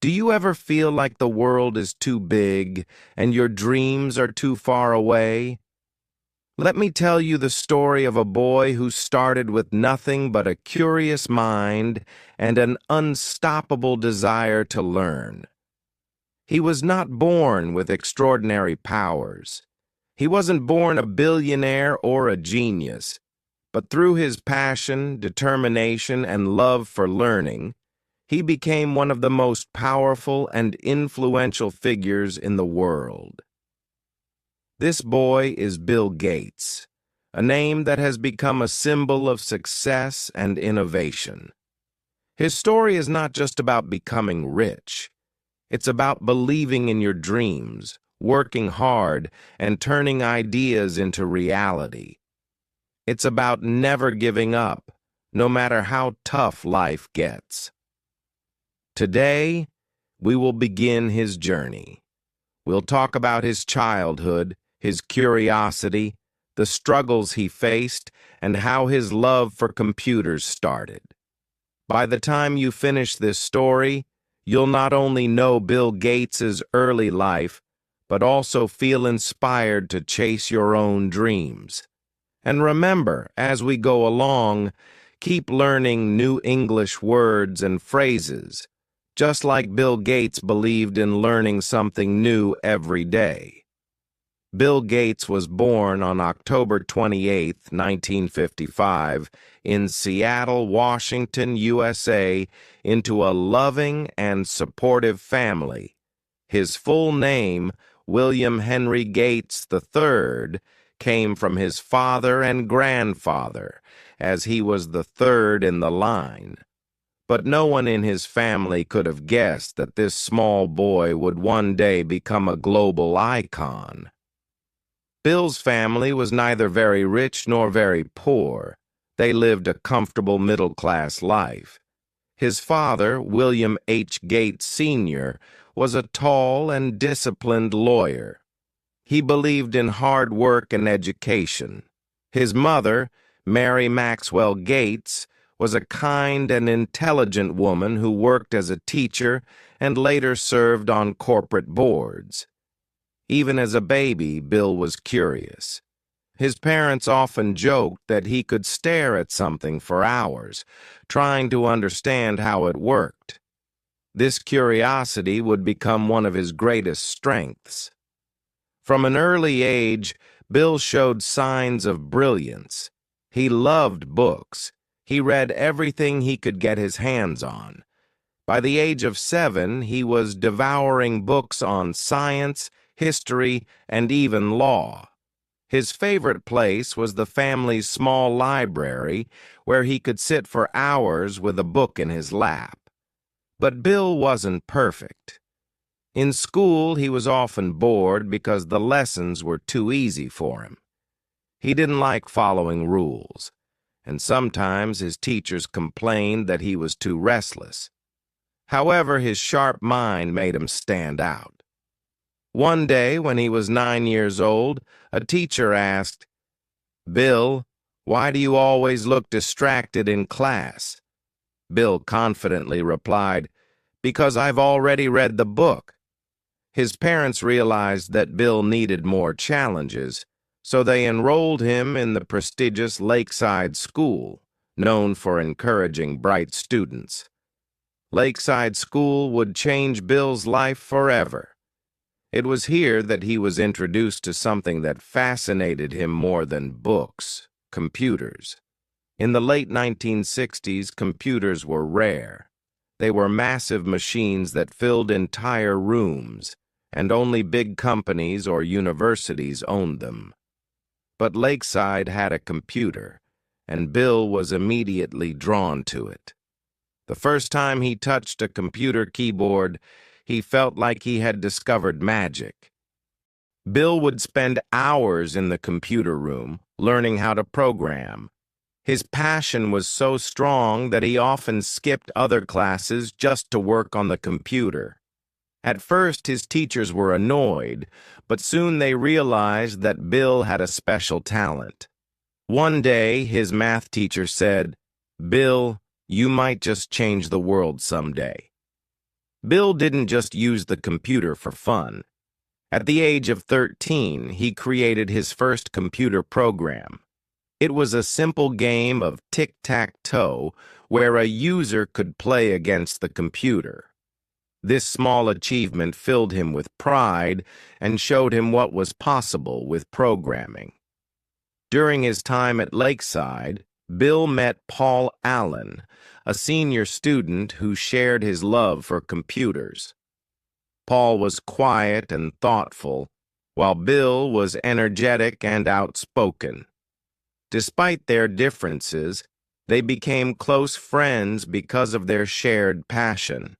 Do you ever feel like the world is too big and your dreams are too far away? Let me tell you the story of a boy who started with nothing but a curious mind and an unstoppable desire to learn. He was not born with extraordinary powers. He wasn't born a billionaire or a genius, but through his passion, determination, and love for learning, he became one of the most powerful and influential figures in the world. This boy is Bill Gates, a name that has become a symbol of success and innovation. His story is not just about becoming rich. It's about believing in your dreams, working hard, and turning ideas into reality. It's about never giving up, no matter how tough life gets. Today, we will begin his journey. We'll talk about his childhood, his curiosity, the struggles he faced, and how his love for computers started. By the time you finish this story, you'll not only know Bill Gates's early life, but also feel inspired to chase your own dreams. And remember, as we go along, keep learning new English words and phrases, just like Bill Gates believed in learning something new every day. Bill Gates was born on October 28, 1955, in Seattle, Washington, USA, into a loving and supportive family. His full name, William Henry Gates III, came from his father and grandfather, as he was the third in the line. But no one in his family could have guessed that this small boy would one day become a global icon. Bill's family was neither very rich nor very poor. They lived a comfortable middle-class life. His father, William H. Gates Sr., was a tall and disciplined lawyer. He believed in hard work and education. His mother, Mary Maxwell Gates, was a kind and intelligent woman who worked as a teacher and later served on corporate boards. Even as a baby, Bill was curious. His parents often joked that he could stare at something for hours, trying to understand how it worked. This curiosity would become one of his greatest strengths. From an early age, Bill showed signs of brilliance. He loved books. He read everything he could get his hands on. By the age of 7, he was devouring books on science, history, and even law. His favorite place was the family's small library, where he could sit for hours with a book in his lap. But Bill wasn't perfect. In school, he was often bored because the lessons were too easy for him. He didn't like following rules, and sometimes his teachers complained that he was too restless. However, his sharp mind made him stand out. One day, when he was 9 years old, a teacher asked, "Bill, why do you always look distracted in class?" Bill confidently replied, "Because I've already read the book." His parents realized that Bill needed more challenges, so they enrolled him in the prestigious Lakeside School, known for encouraging bright students. Lakeside School would change Bill's life forever. It was here that he was introduced to something that fascinated him more than books: computers. In the late 1960s, computers were rare. They were massive machines that filled entire rooms, and only big companies or universities owned them. But Lakeside had a computer, and Bill was immediately drawn to it. The first time he touched a computer keyboard, he felt like he had discovered magic. Bill would spend hours in the computer room, learning how to program. His passion was so strong that he often skipped other classes just to work on the computer. At first, his teachers were annoyed, but soon they realized that Bill had a special talent. One day, his math teacher said, "Bill, you might just change the world someday." Bill didn't just use the computer for fun. At the age of 13, he created his first computer program. It was a simple game of tic-tac-toe where a user could play against the computer. This small achievement filled him with pride and showed him what was possible with programming. During his time at Lakeside, Bill met Paul Allen, a senior student who shared his love for computers. Paul was quiet and thoughtful, while Bill was energetic and outspoken. Despite their differences, they became close friends because of their shared passion.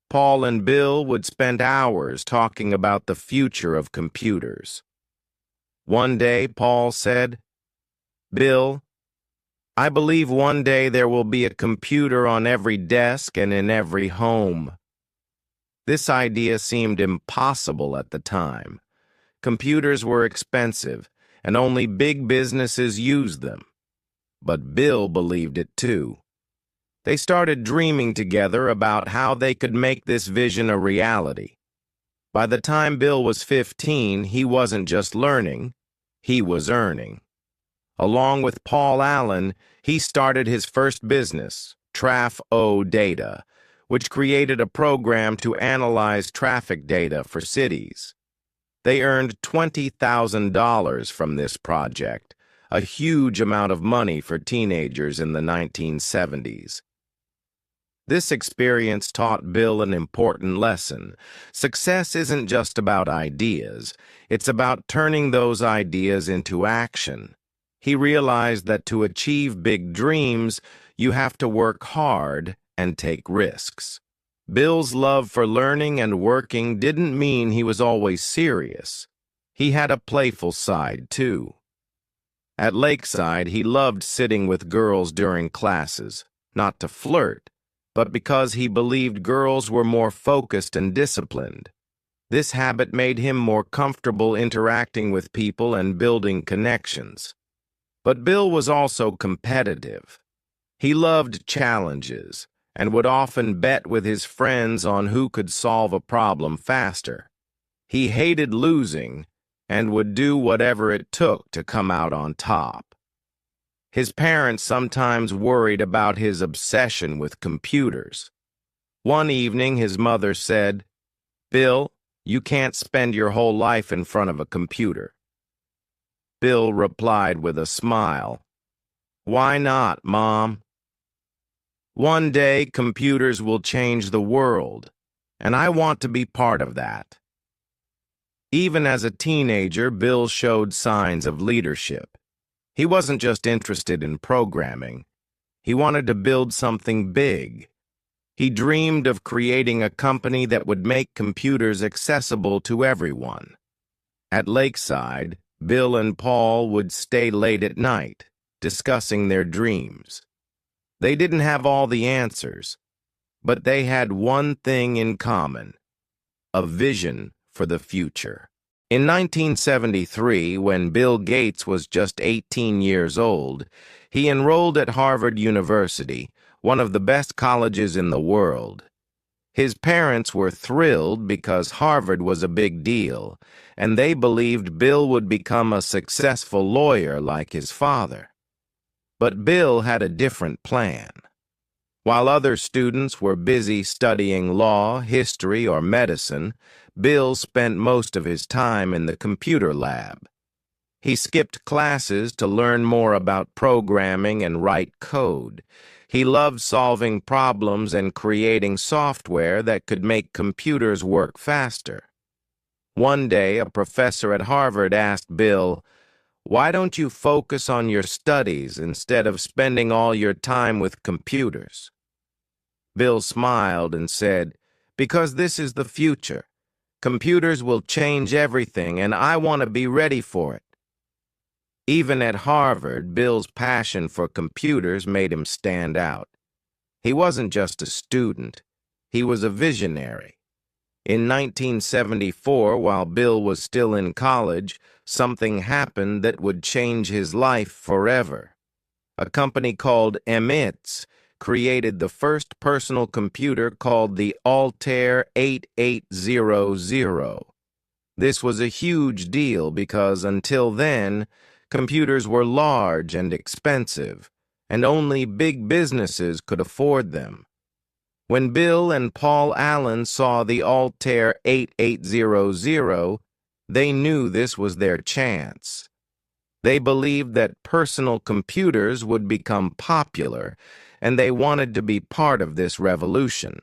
Paul and Bill would spend hours talking about the future of computers. One day, Paul said, "Bill, I believe one day there will be a computer on every desk and in every home." This idea seemed impossible at the time. Computers were expensive, and only big businesses used them. But Bill believed it too. They started dreaming together about how they could make this vision a reality. By the time Bill was 15, he wasn't just learning, he was earning. Along with Paul Allen, he started his first business, Traf-O Data, which created a program to analyze traffic data for cities. They earned $20,000 from this project, a huge amount of money for teenagers in the 1970s. This experience taught Bill an important lesson. Success isn't just about ideas, it's about turning those ideas into action. He realized that to achieve big dreams, you have to work hard and take risks. Bill's love for learning and working didn't mean he was always serious. He had a playful side, too. At Lakeside, he loved sitting with girls during classes, not to flirt, but because he believed girls were more focused and disciplined. This habit made him more comfortable interacting with people and building connections. But Bill was also competitive. He loved challenges and would often bet with his friends on who could solve a problem faster. He hated losing and would do whatever it took to come out on top. His parents sometimes worried about his obsession with computers. One evening, his mother said, "Bill, you can't spend your whole life in front of a computer." Bill replied with a smile, "Why not, Mom? One day, computers will change the world, and I want to be part of that." Even as a teenager, Bill showed signs of leadership. He wasn't just interested in programming. He wanted to build something big. He dreamed of creating a company that would make computers accessible to everyone. At Lakeside, Bill and Paul would stay late at night, discussing their dreams. They didn't have all the answers, but they had one thing in common: a vision for the future. In 1973, when Bill Gates was just 18 years old, he enrolled at Harvard University, one of the best colleges in the world. His parents were thrilled because Harvard was a big deal, and they believed Bill would become a successful lawyer like his father. But Bill had a different plan. While other students were busy studying law, history, or medicine, Bill spent most of his time in the computer lab. He skipped classes to learn more about programming and write code. He loved solving problems and creating software that could make computers work faster. One day, a professor at Harvard asked Bill, "Why don't you focus on your studies instead of spending all your time with computers?" Bill smiled and said, "Because this is the future. Computers will change everything, and I want to be ready for it." Even at Harvard, Bill's passion for computers made him stand out. He wasn't just a student, he was a visionary. In 1974, while Bill was still in college, something happened that would change his life forever. A company called MITS created the first personal computer called the Altair 8800. This was a huge deal because until then, computers were large and expensive, and only big businesses could afford them. When Bill and Paul Allen saw the Altair 8800, they knew this was their chance. They believed that personal computers would become popular, and they wanted to be part of this revolution.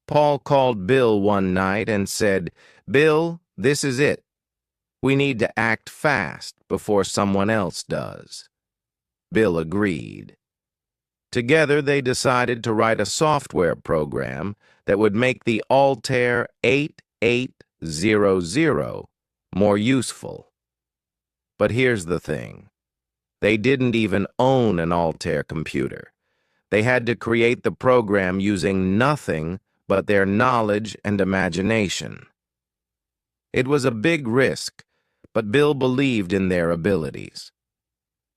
Paul called Bill one night and said, "Bill, this is it. We need to act fast before someone else does." Bill agreed. Together, they decided to write a software program that would make the Altair 8800 more useful. But here's the thing. They didn't even own an Altair computer. They had to create the program using nothing but their knowledge and imagination. It was a big risk, but Bill believed in their abilities.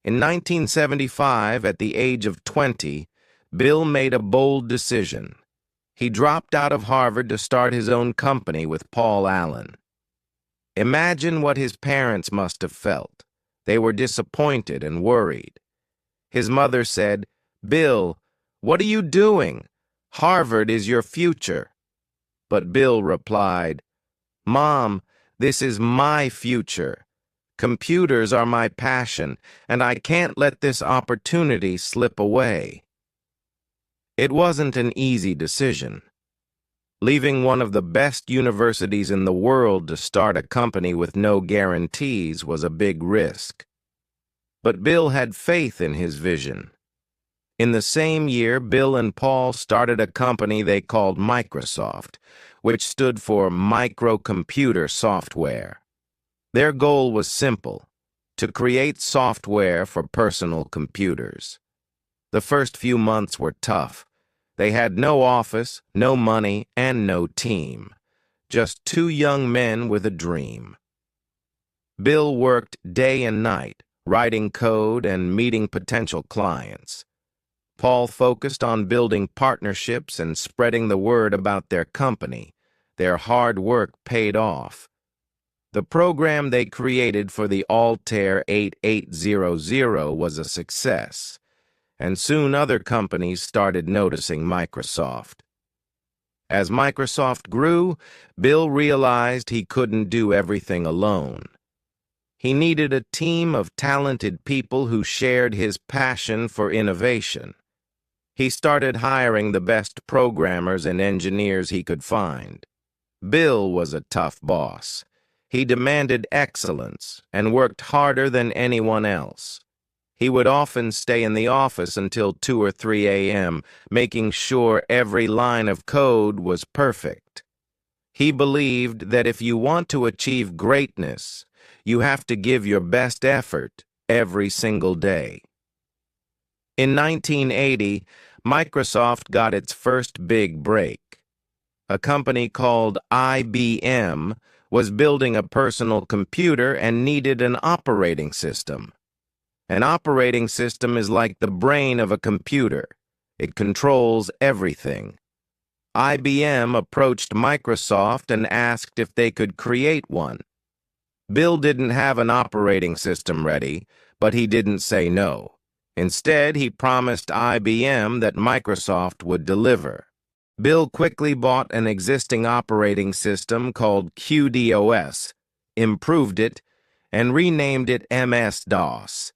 In 1975, at the age of 20, Bill made a bold decision. He dropped out of Harvard to start his own company with Paul Allen. Imagine what his parents must have felt. They were disappointed and worried. His mother said, "Bill, what are you doing? Harvard is your future." But Bill replied, "Mom, this is my future. Computers are my passion, and I can't let this opportunity slip away." It wasn't an easy decision. Leaving one of the best universities in the world to start a company with no guarantees was a big risk. But Bill had faith in his vision. In the same year, Bill and Paul started a company they called Microsoft, which stood for Microcomputer Software. Their goal was simple: to create software for personal computers. The first few months were tough. They had no office, no money, and no team. Just two young men with a dream. Bill worked day and night, writing code and meeting potential clients. Paul focused on building partnerships and spreading the word about their company. Their hard work paid off. The program they created for the Altair 8800 was a success, and soon other companies started noticing Microsoft. As Microsoft grew, Bill realized he couldn't do everything alone. He needed a team of talented people who shared his passion for innovation. He started hiring the best programmers and engineers he could find. Bill was a tough boss. He demanded excellence and worked harder than anyone else. He would often stay in the office until 2 or 3 a.m., making sure every line of code was perfect. He believed that if you want to achieve greatness, you have to give your best effort every single day. In 1980, Microsoft got its first big break. A company called IBM was building a personal computer and needed an operating system. An operating system is like the brain of a computer. It controls everything. IBM approached Microsoft and asked if they could create one. Bill didn't have an operating system ready, but he didn't say no. Instead, he promised IBM that Microsoft would deliver. Bill quickly bought an existing operating system called QDOS, improved it, and renamed it MS-DOS.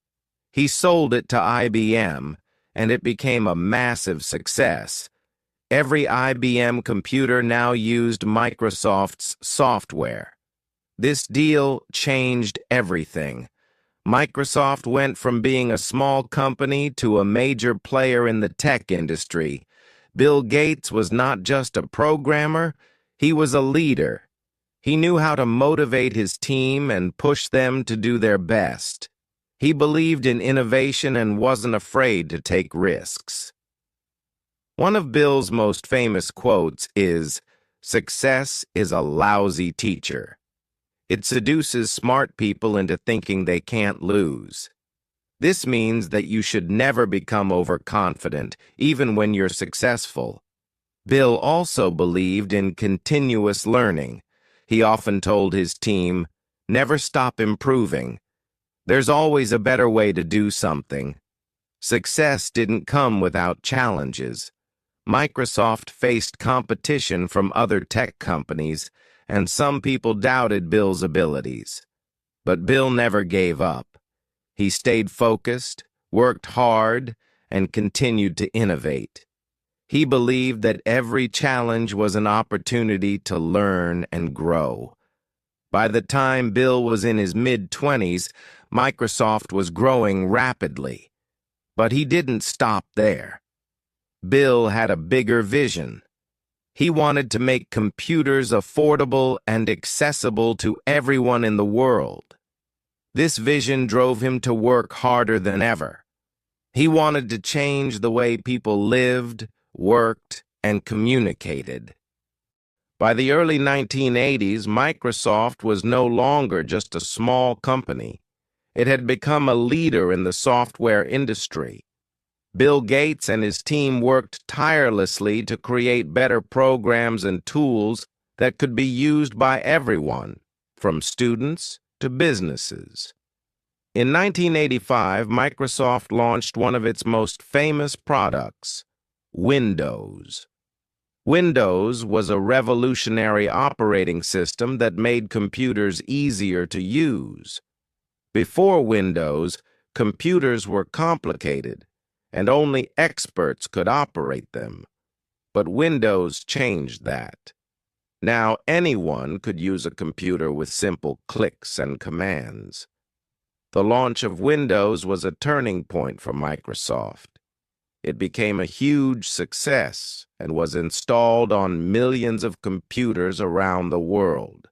He sold it to IBM, and it became a massive success. Every IBM computer now used Microsoft's software. This deal changed everything. Microsoft went from being a small company to a major player in the tech industry. Bill Gates was not just a programmer, he was a leader. He knew how to motivate his team and push them to do their best. He believed in innovation and wasn't afraid to take risks. One of Bill's most famous quotes is, "Success is a lousy teacher." It seduces smart people into thinking they can't lose. This means that you should never become overconfident, even when you're successful. Bill also believed in continuous learning. He often told his team, "Never stop improving. There's always a better way to do something." Success didn't come without challenges. Microsoft faced competition from other tech companies, and some people doubted Bill's abilities. But Bill never gave up. He stayed focused, worked hard, and continued to innovate. He believed that every challenge was an opportunity to learn and grow. By the time Bill was in his mid-20s, Microsoft was growing rapidly. But he didn't stop there. Bill had a bigger vision. He wanted to make computers affordable and accessible to everyone in the world. This vision drove him to work harder than ever. He wanted to change the way people lived, worked, and communicated. By the early 1980s, Microsoft was no longer just a small company. It had become a leader in the software industry. Bill Gates and his team worked tirelessly to create better programs and tools that could be used by everyone, from students to businesses. In 1985, Microsoft launched one of its most famous products, Windows. Windows was a revolutionary operating system that made computers easier to use. Before Windows, computers were complicated, and only experts could operate them. But Windows changed that. Now anyone could use a computer with simple clicks and commands. The launch of Windows was a turning point for Microsoft. It became a huge success and was installed on millions of computers around the world.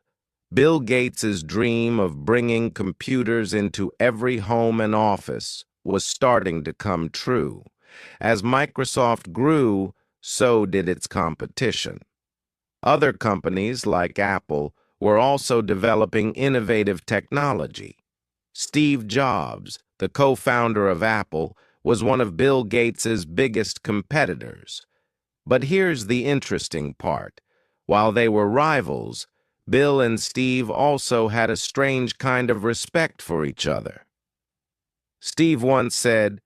Bill Gates's dream of bringing computers into every home and office was starting to come true. As Microsoft grew, so did its competition. Other companies, like Apple, were also developing innovative technology. Steve Jobs, the co-founder of Apple, was one of Bill Gates's biggest competitors. But here's the interesting part. While they were rivals, Bill and Steve also had a strange kind of respect for each other. Steve once said,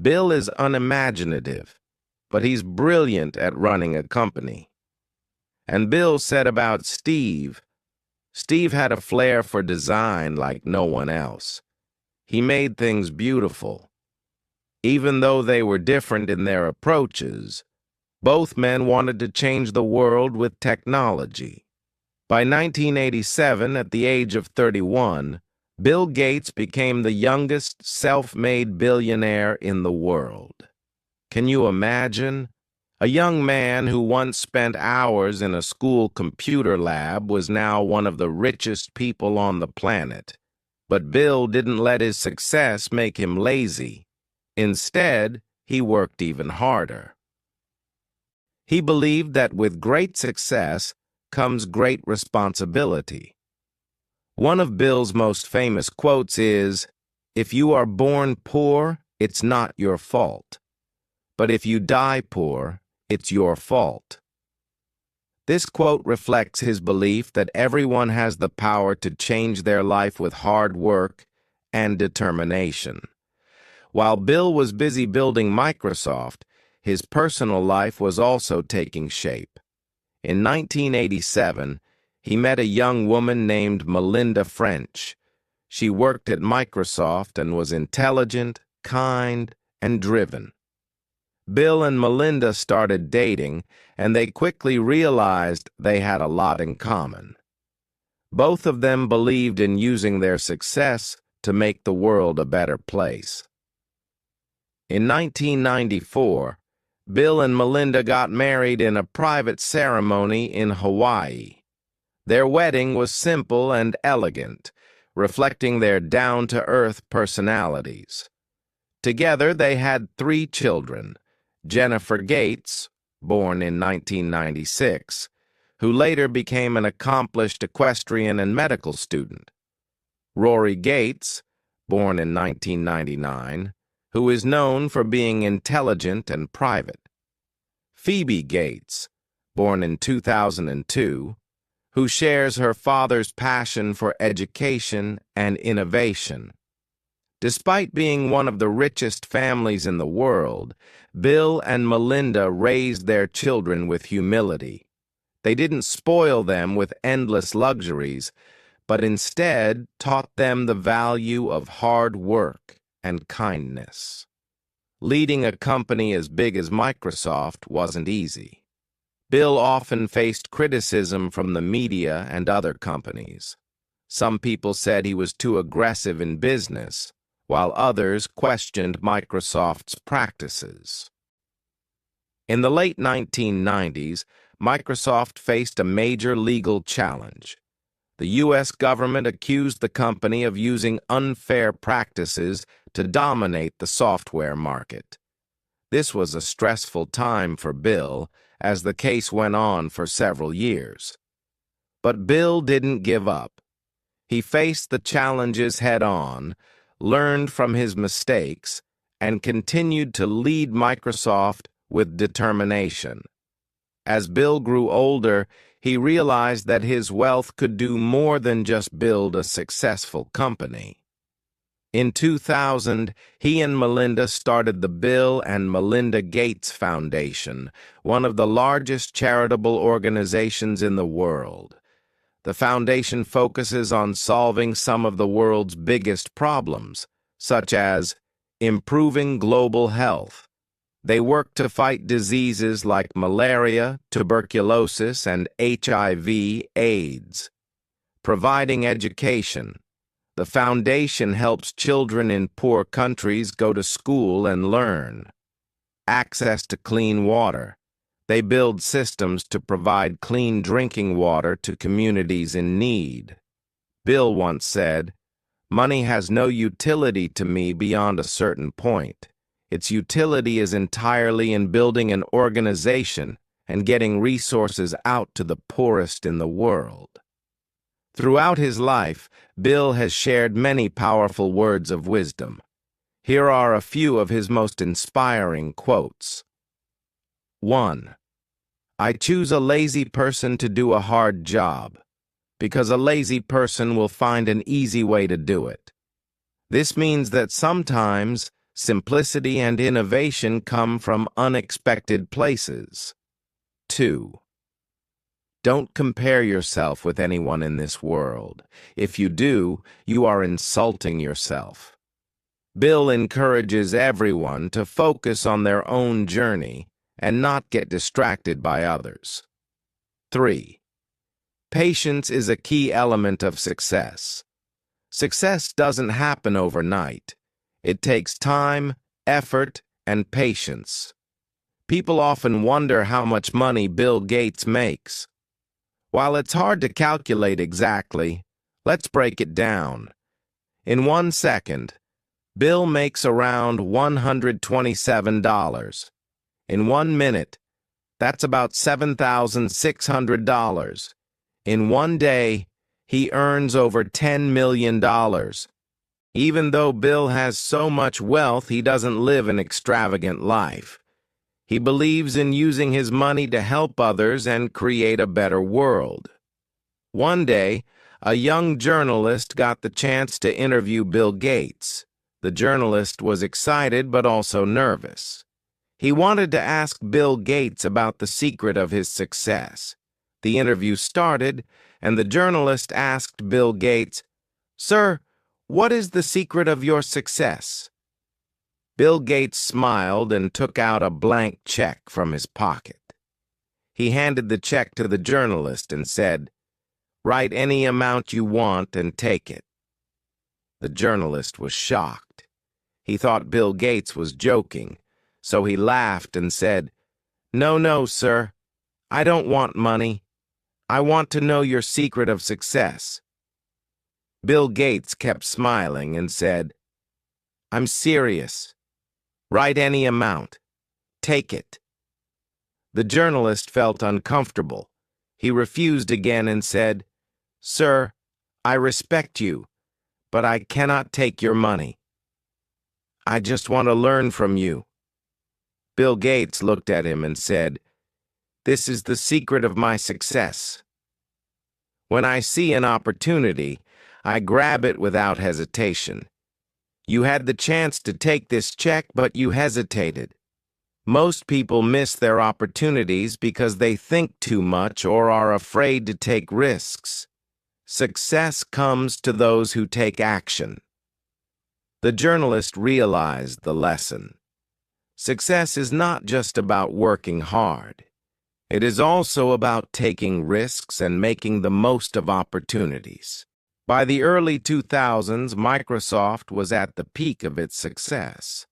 "Bill is unimaginative, but he's brilliant at running a company." And Bill said about Steve, "Steve had a flair for design like no one else. He made things beautiful." Even though they were different in their approaches, both men wanted to change the world with technology. By 1987, at the age of 31, Bill Gates became the youngest self-made billionaire in the world. Can you imagine? A young man who once spent hours in a school computer lab was now one of the richest people on the planet. But Bill didn't let his success make him lazy. Instead, he worked even harder. He believed that with great success comes great responsibility. One of Bill's most famous quotes is, "If you are born poor, it's not your fault. But if you die poor, it's your fault." This quote reflects his belief that everyone has the power to change their life with hard work and determination. While Bill was busy building Microsoft, his personal life was also taking shape. In 1987, he met a young woman named Melinda French. She worked at Microsoft and was intelligent, kind, and driven. Bill and Melinda started dating, and they quickly realized they had a lot in common. Both of them believed in using their success to make the world a better place. In 1994, Bill and Melinda got married in a private ceremony in Hawaii. Their wedding was simple and elegant, reflecting their down-to-earth personalities. Together, they had 3 children: Jennifer Gates, born in 1996, who later became an accomplished equestrian and medical student; Rory Gates, born in 1999, who is known for being intelligent and private. Phoebe Gates, born in 2002, who shares her father's passion for education and innovation. Despite being one of the richest families in the world, Bill and Melinda raised their children with humility. They didn't spoil them with endless luxuries, but instead taught them the value of hard work and kindness. Leading a company as big as Microsoft wasn't easy. Bill often faced criticism from the media and other companies. Some people said he was too aggressive in business, while others questioned Microsoft's practices. In the late 1990s, Microsoft faced a major legal challenge. The U.S. government accused the company of using unfair practices to dominate the software market. This was a stressful time for Bill, as the case went on for several years. But Bill didn't give up. He faced the challenges head-on, learned from his mistakes, and continued to lead Microsoft with determination. As Bill grew older, he realized that his wealth could do more than just build a successful company. In 2000, he and Melinda started the Bill and Melinda Gates Foundation, one of the largest charitable organizations in the world. The foundation focuses on solving some of the world's biggest problems, such as improving global health. They work to fight diseases like malaria, tuberculosis, and HIV/AIDS. Providing education. The foundation helps children in poor countries go to school and learn. Access to clean water. They build systems to provide clean drinking water to communities in need. Bill once said, "Money has no utility to me beyond a certain point. Its utility is entirely in building an organization and getting resources out to the poorest in the world." Throughout his life, Bill has shared many powerful words of wisdom. Here are a few of his most inspiring quotes. 1. I choose a lazy person to do a hard job, because a lazy person will find an easy way to do it. This means that sometimes simplicity and innovation come from unexpected places. 2. Don't compare yourself with anyone in this world. If you do, you are insulting yourself. Bill encourages everyone to focus on their own journey and not get distracted by others. 3. Patience is a key element of success. Success doesn't happen overnight. It takes time, effort, and patience. People often wonder how much money Bill Gates makes. While it's hard to calculate exactly, let's break it down. In 1 second, Bill makes around $127. In 1 minute, that's about $7,600. In 1 day, he earns over $10 million. Even though Bill has so much wealth, he doesn't live an extravagant life. He believes in using his money to help others and create a better world. One day, a young journalist got the chance to interview Bill Gates. The journalist was excited but also nervous. He wanted to ask Bill Gates about the secret of his success. The interview started, and the journalist asked Bill Gates, "Sir, what is the secret of your success?" Bill Gates smiled and took out a blank check from his pocket. He handed the check to the journalist and said, "Write any amount you want and take it." The journalist was shocked. He thought Bill Gates was joking, so he laughed and said, No, sir. I don't want money. I want to know your secret of success." Bill Gates kept smiling and said, "I'm serious. Write any amount. Take it." The journalist felt uncomfortable. He refused again and said, "Sir, I respect you, but I cannot take your money. I just want to learn from you." Bill Gates looked at him and said, "This is the secret of my success. When I see an opportunity, I grab it without hesitation. You had the chance to take this check, but you hesitated. Most people miss their opportunities because they think too much or are afraid to take risks. Success comes to those who take action." The journalist realized the lesson. Success is not just about working hard. It is also about taking risks and making the most of opportunities. By the early 2000s, Microsoft was at the peak of its success.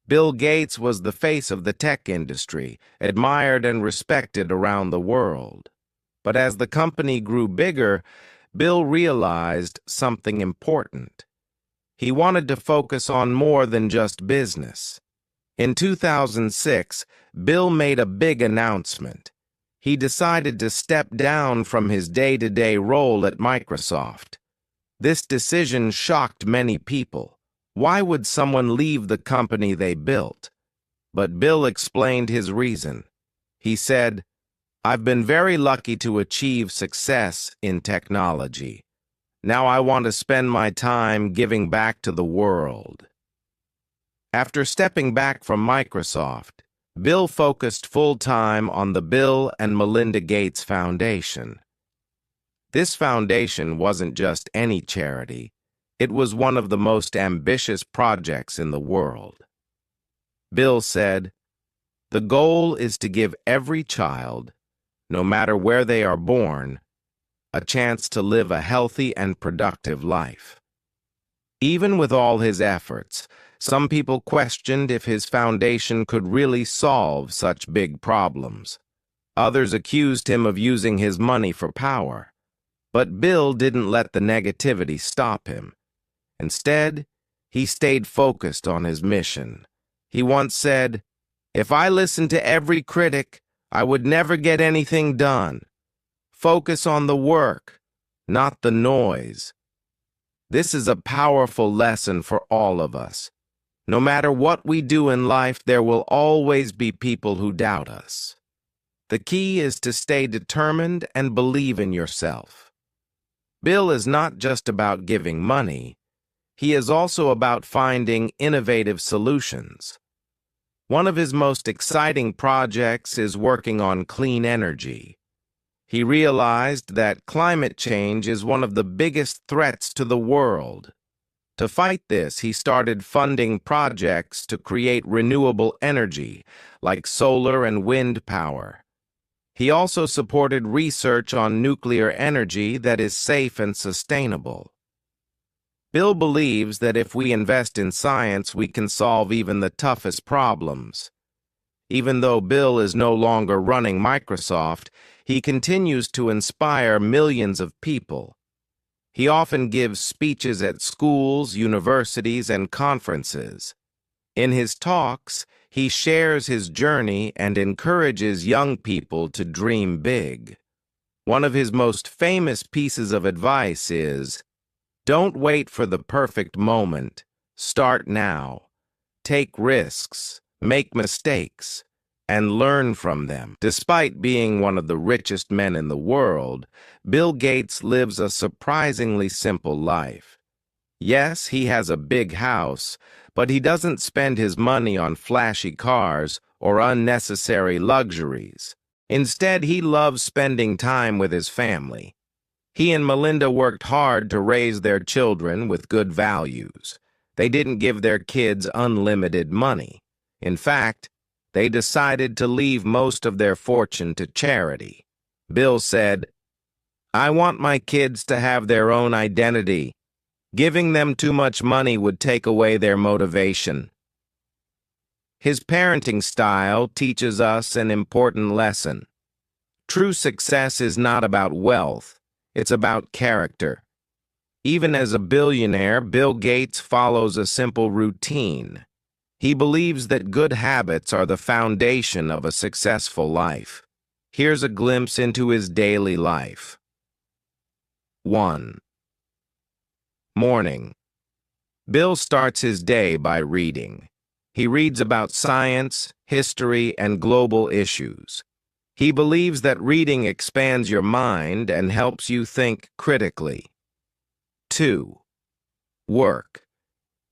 Bill Gates was the face of the tech industry, admired and respected around the world. But as the company grew bigger, Bill realized something important. He wanted to focus on more than just business. In 2006, Bill made a big announcement. He decided to step down from his day-to-day role at Microsoft. This decision shocked many people. Why would someone leave the company they built? But Bill explained his reason. He said, "I've been very lucky to achieve success in technology. Now I want to spend my time giving back to the world." After stepping back from Microsoft, Bill focused full-time on the Bill and Melinda Gates Foundation. This foundation wasn't just any charity. It was one of the most ambitious projects in the world. Bill said, "The goal is to give every child, no matter where they are born, a chance to live a healthy and productive life." Even with all his efforts, some people questioned if his foundation could really solve such big problems. Others accused him of using his money for power. But Bill didn't let the negativity stop him. Instead, he stayed focused on his mission. He once said, "If I listened to every critic, I would never get anything done. Focus on the work, not the noise." This is a powerful lesson for all of us. No matter what we do in life, there will always be people who doubt us. The key is to stay determined and believe in yourself. Bill is not just about giving money. He is also about finding innovative solutions. One of his most exciting projects is working on clean energy. He realized that climate change is one of the biggest threats to the world. To fight this, he started funding projects to create renewable energy, like solar and wind power. He also supported research on nuclear energy that is safe and sustainable. Bill believes that if we invest in science, we can solve even the toughest problems. Even though Bill is no longer running Microsoft, he continues to inspire millions of people. He often gives speeches at schools, universities, and conferences. In his talks, he shares his journey and encourages young people to dream big. One of his most famous pieces of advice is, "Don't wait for the perfect moment. Start now. Take risks, make mistakes, and learn from them." Despite being one of the richest men in the world, Bill Gates lives a surprisingly simple life. Yes, he has a big house, but he doesn't spend his money on flashy cars or unnecessary luxuries. Instead, he loves spending time with his family. He and Melinda worked hard to raise their children with good values. They didn't give their kids unlimited money. In fact, they decided to leave most of their fortune to charity. Bill said, "I want my kids to have their own identity. Giving them too much money would take away their motivation." His parenting style teaches us an important lesson. True success is not about wealth, it's about character. Even as a billionaire, Bill Gates follows a simple routine. He believes that good habits are the foundation of a successful life. Here's a glimpse into his daily life. 1. Morning. Bill starts his day by reading. He reads about science, history, and global issues. He believes that reading expands your mind and helps you think critically. 2. Work.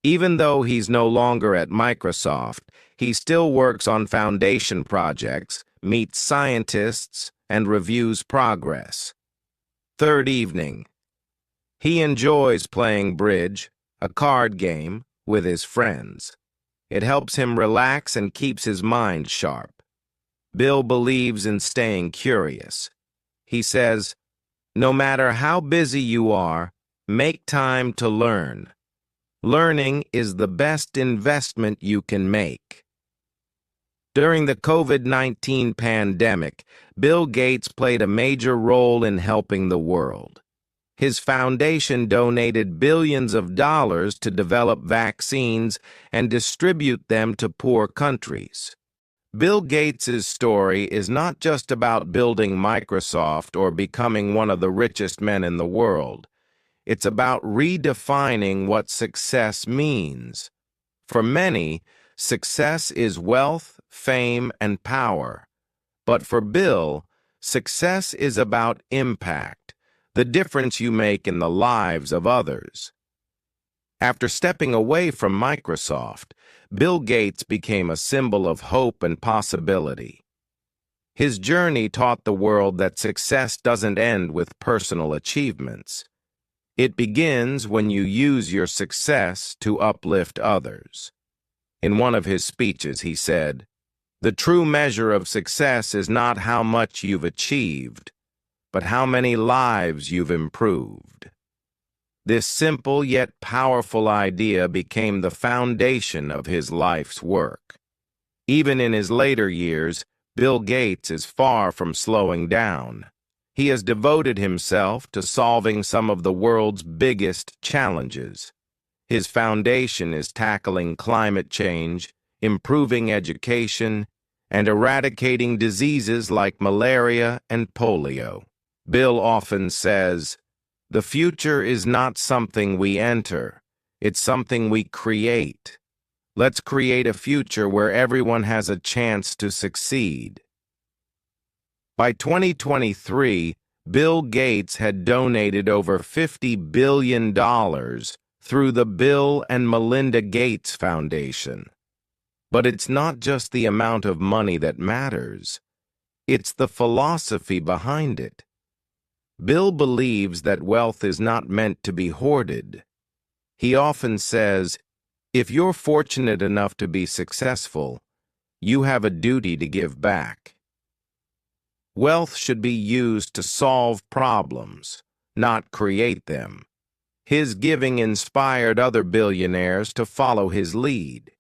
Even though he's no longer at Microsoft, he still works on foundation projects, meets scientists, and reviews progress. Third evening. He enjoys playing bridge, a card game, with his friends. It helps him relax and keeps his mind sharp. Bill believes in staying curious. He says, "No matter how busy you are, make time to learn. Learning is the best investment you can make." During the COVID-19 pandemic, Bill Gates played a major role in helping the world. His foundation donated billions of dollars to develop vaccines and distribute them to poor countries. Bill Gates' story is not just about building Microsoft or becoming one of the richest men in the world. It's about redefining what success means. For many, success is wealth, fame, and power. But for Bill, success is about impact, the difference you make in the lives of others. After stepping away from Microsoft, Bill Gates became a symbol of hope and possibility. His journey taught the world that success doesn't end with personal achievements. It begins when you use your success to uplift others. In one of his speeches, he said, "The true measure of success is not how much you've achieved, but how many lives you've improved." This simple yet powerful idea became the foundation of his life's work. Even in his later years, Bill Gates is far from slowing down. He has devoted himself to solving some of the world's biggest challenges. His foundation is tackling climate change, improving education, and eradicating diseases like malaria and polio. Bill often says, "The future is not something we enter, it's something we create. Let's create a future where everyone has a chance to succeed." By 2023, Bill Gates had donated over $50 billion through the Bill and Melinda Gates Foundation. But it's not just the amount of money that matters. It's the philosophy behind it. Bill believes that wealth is not meant to be hoarded. He often says, "If you're fortunate enough to be successful, you have a duty to give back." Wealth should be used to solve problems, not create them. His giving inspired other billionaires to follow his lead.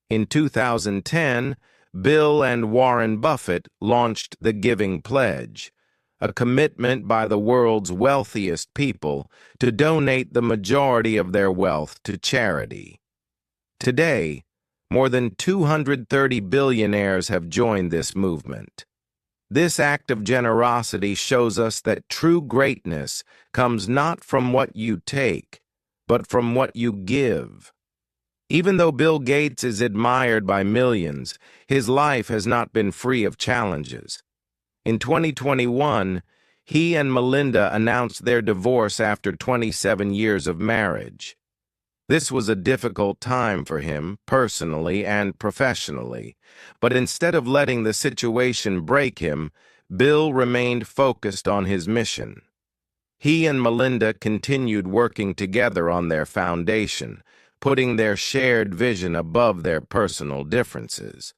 In 2010, Bill and Warren Buffett launched the Giving Pledge, a commitment by the world's wealthiest people to donate the majority of their wealth to charity. Today, more than 230 billionaires have joined this movement. This act of generosity shows us that true greatness comes not from what you take, but from what you give. Even though Bill Gates is admired by millions, his life has not been free of challenges. In 2021, he and Melinda announced their divorce after 27 years of marriage. This was a difficult time for him, personally and professionally, but instead of letting the situation break him, Bill remained focused on his mission. He and Melinda continued working together on their foundation, putting their shared vision above their personal differences.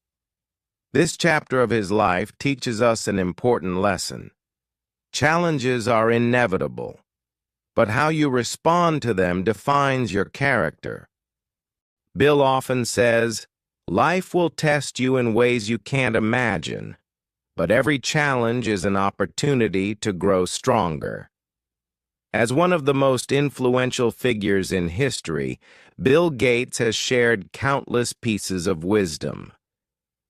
This chapter of his life teaches us an important lesson. Challenges are inevitable, but how you respond to them defines your character. Bill often says, "Life will test you in ways you can't imagine, but every challenge is an opportunity to grow stronger." As one of the most influential figures in history, Bill Gates has shared countless pieces of wisdom.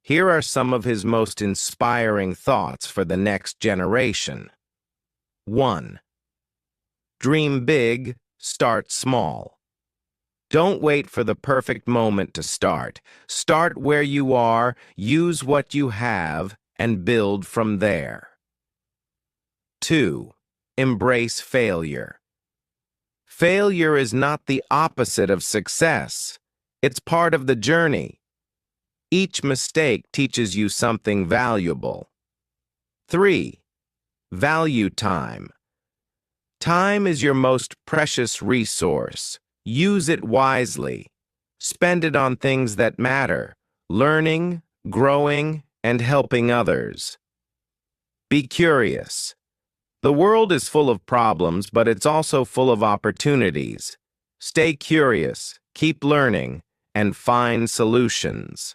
Here are some of his most inspiring thoughts for the next generation. 1. Dream big, Start small. Don't wait for the perfect moment to start. Start where you are, use what you have, and build from there. 2. Embrace failure. Failure is not the opposite of success. It's part of the journey. Each mistake teaches you something valuable. 3. Value time. Time is your most precious resource. Use it wisely. Spend it on things that matter, learning, growing, and helping others. Be curious. The world is full of problems, but it's also full of opportunities. Stay curious, keep learning, and find solutions.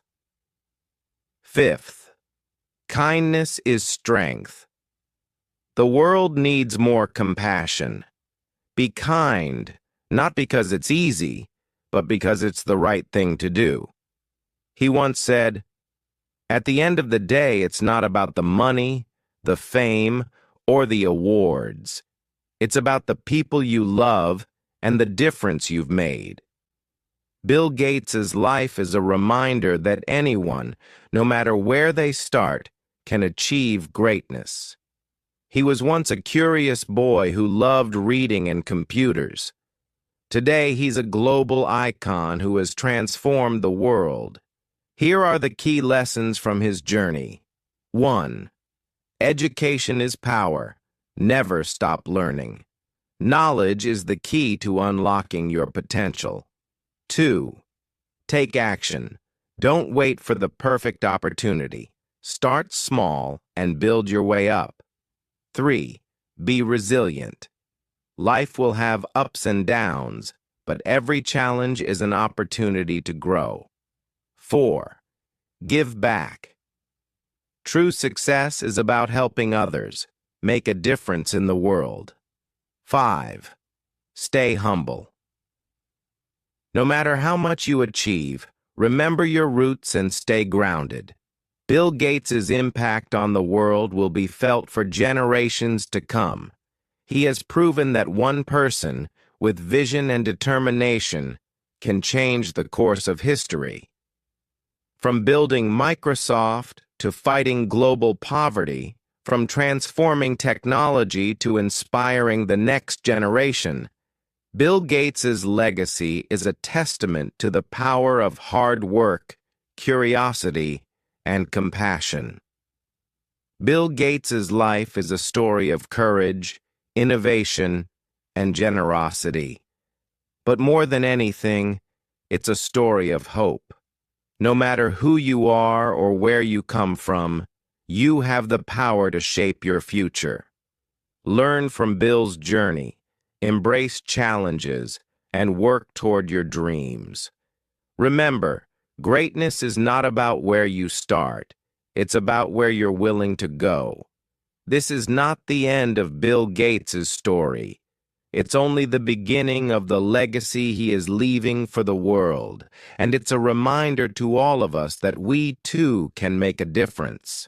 5. Kindness is strength. The world needs more compassion. Be kind, not because it's easy, but because it's the right thing to do. He once said, "At the end of the day, it's not about the money, the fame, or the awards. It's about the people you love and the difference you've made." Bill Gates's life is a reminder that anyone, no matter where they start, can achieve greatness. He was once a curious boy who loved reading and computers. Today, he's a global icon who has transformed the world. Here are the key lessons from his journey. 1. Education is power. Never stop learning. Knowledge is the key to unlocking your potential. 2. Take action. Don't wait for the perfect opportunity. Start small and build your way up. 3. Be resilient. Life will have ups and downs, but every challenge is an opportunity to grow. 4. Give back. True success is about helping others, make a difference in the world. 5. Stay humble. No matter how much you achieve, remember your roots and stay grounded. Bill Gates's impact on the world will be felt for generations to come. He has proven that one person, with vision and determination, can change the course of history. From building Microsoft to fighting global poverty, from transforming technology to inspiring the next generation, Bill Gates's legacy is a testament to the power of hard work, curiosity, and compassion. Bill Gates's life is a story of courage, innovation, and generosity. But more than anything, it's a story of hope. No matter who you are or where you come from, you have the power to shape your future. Learn from Bill's journey, embrace challenges, and work toward your dreams. Remember, greatness is not about where you start. It's about where you're willing to go. This is not the end of Bill Gates's story. It's only the beginning of the legacy he is leaving for the world, and it's a reminder to all of us that we too can make a difference.